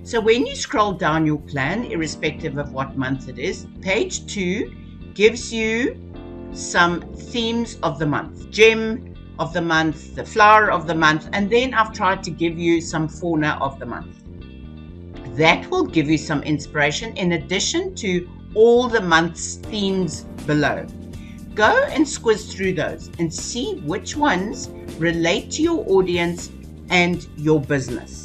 So when you scroll down your plan, irrespective of what month it is, page 2 gives you some themes of the month, gem of the month, the flower of the month, and then I've tried to give you some fauna of the month. That will give you some inspiration in addition to all the month's themes below. Go and squiz through those and see which ones relate to your audience and your business.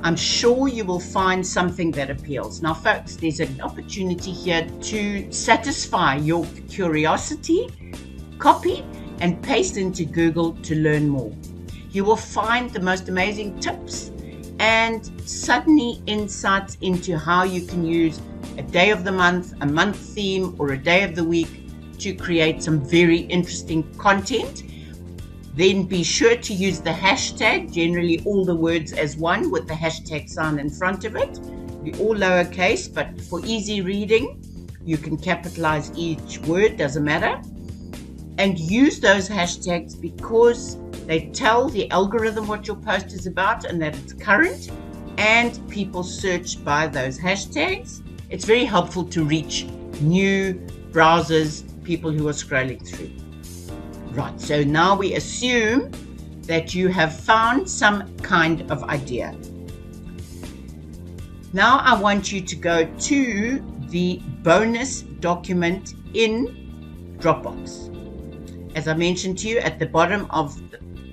I'm sure you will find something that appeals. Now, folks, there's an opportunity here to satisfy your curiosity, copy and paste into Google to learn more. You will find the most amazing tips and suddenly insights into how you can use a day of the month, a month theme, or a day of the week to create some very interesting content. Then be sure to use the hashtag, generally all the words as one with the hashtag sign in front of it. Be all lowercase, but for easy reading, you can capitalize each word, doesn't matter. And use those hashtags because they tell the algorithm what your post is about and that it's current, and people search by those hashtags. It's very helpful to reach new browsers, people who are scrolling through. Right, so now we assume that you have found some kind of idea. Now I want you to go to the bonus document in Dropbox. As I mentioned to you, at the bottom of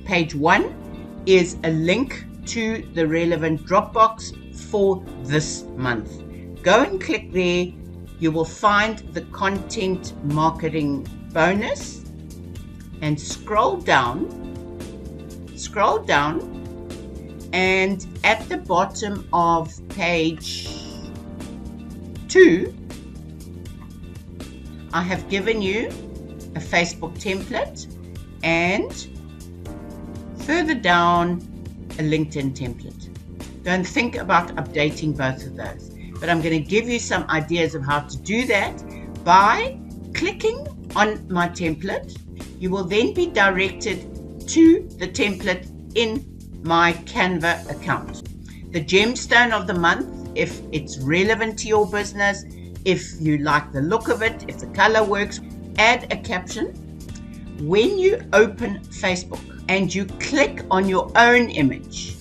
page 1 is a link to the relevant Dropbox for this month. Go and click there. You will find the content marketing bonus and scroll down, and at the bottom of page 2, I have given you a Facebook template and further down a LinkedIn template. Don't think about updating both of those, but I'm going to give you some ideas of how to do that by clicking on my template. You will then be directed to the template in my Canva account. The gemstone of the month, if it's relevant to your business, if you like the look of it, if the color works, add a caption. When you open Facebook and you click on your own image,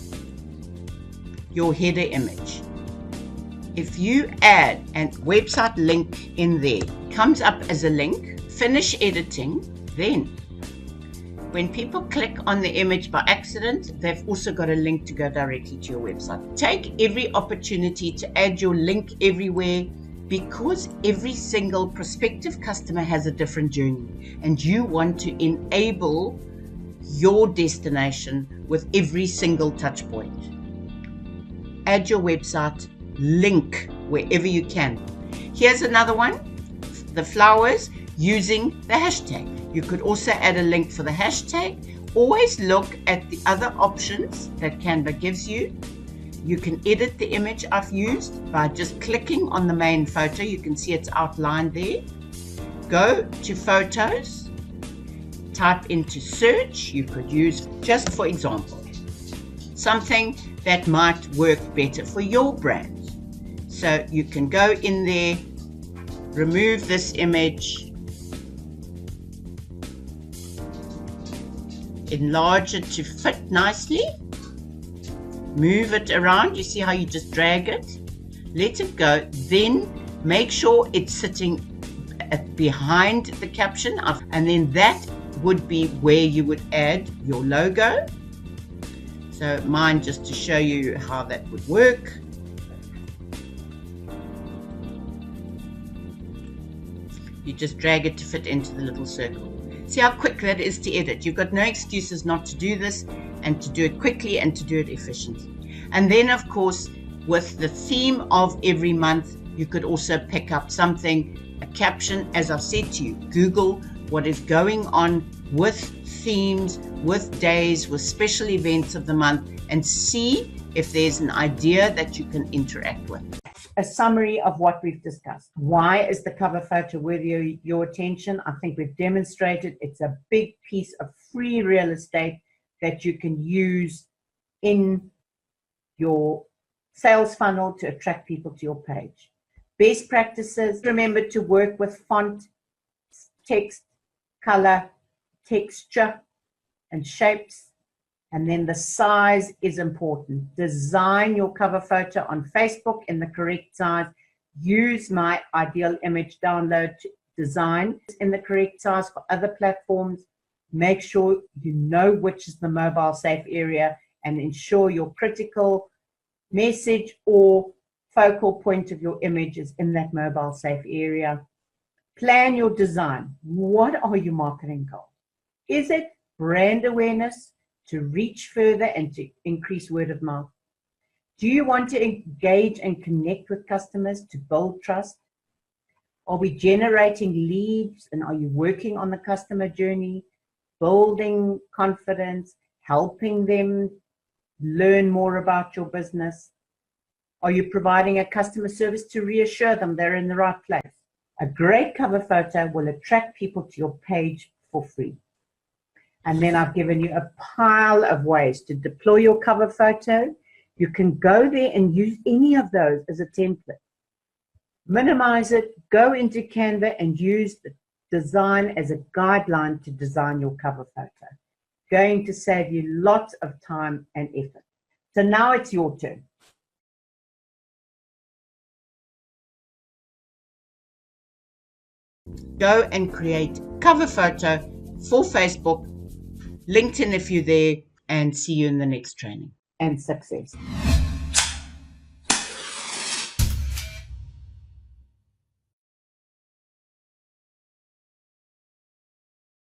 your header image, if you add a website link in there, it comes up as a link, finish editing, then when people click on the image by accident, they've also got a link to go directly to your website. Take every opportunity to add your link everywhere, because every single prospective customer has a different journey and you want to enable your destination with every single touch point. Add your website link wherever you can. Here's another one, the flowers, using the hashtag. You could also add a link for the hashtag. Always look at the other options that Canva gives you. You can edit the image I've used by just clicking on the main photo. You can see it's outlined there. Go to photos, type into search. You could use, just for example, something that might work better for your brand. So you can go in there, remove this image, enlarge it to fit nicely, move it around. You see how you just drag it, let it go, then make sure it's sitting behind the caption, and then that would be where you would add your logo. So mine, just to show you how that would work. You just drag it to fit into the little circle. See how quick that is to edit. You've got no excuses not to do this, and to do it quickly and to do it efficiently. And then, of course, with the theme of every month, you could also pick up something, a caption. As I've said to you, Google what is going on with themes, with days, with special events of the month, and see if there's an idea that you can interact with. A summary of what we've discussed. Why is the cover photo worthy of your attention? I think we've demonstrated it's a big piece of free real estate that you can use in your sales funnel to attract people to your page. Best practices, remember to work with font, text, color, texture, and shapes. And then the size is important. Design your cover photo on Facebook in the correct size. Use my ideal image download design in the correct size for other platforms. Make sure you know which is the mobile safe area and ensure your critical message or focal point of your image is in that mobile safe area. Plan your design. What are your marketing goals? Is it brand awareness to reach further and to increase word of mouth? Do you want to engage and connect with customers to build trust? Are we generating leads and are you working on the customer journey, building confidence, helping them learn more about your business? Are you providing a customer service to reassure them they're in the right place? A great cover photo will attract people to your page for free. And then I've given you a pile of ways to deploy your cover photo. You can go there and use any of those as a template. Minimize it, go into Canva and use the design as a guideline to design your cover photo. Going to save you lots of time and effort. So now it's your turn. Go and create cover photo for Facebook, LinkedIn if you're there, and see you in the next training. And success.